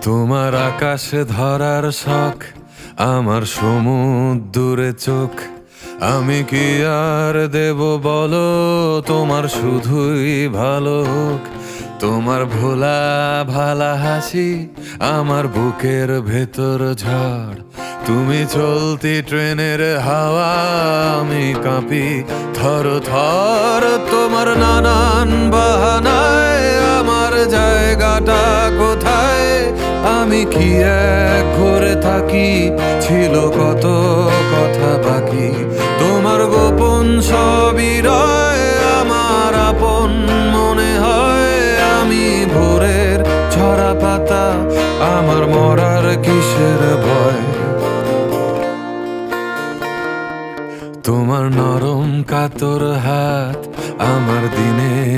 তোমার আকাশে ধরার শখ, আমার সমুদ্রে চোখ। আমি কি আর দেব বলো, তোমার শুধুই ভালো হোক। তোমার ভোলা ভালা হাসি আমার বুকের ভেতর ঝড়। তুমি চলতি ট্রেনের হাওয়া, আমি কাঁপি থর থর। তোমার নানান বাহানায় আমার জায়গাটা কোথায়? আমি কি এক ঘরে থাকি, ছিল কত কথা বাকি। তোমার গোপন সবই রয়, আমার আপন মনে হয়। আমি ভোরের ছড়া পাতা, আমার মরার কিসের ভয়? তোমার নরম কাতর হাত আমার দিনের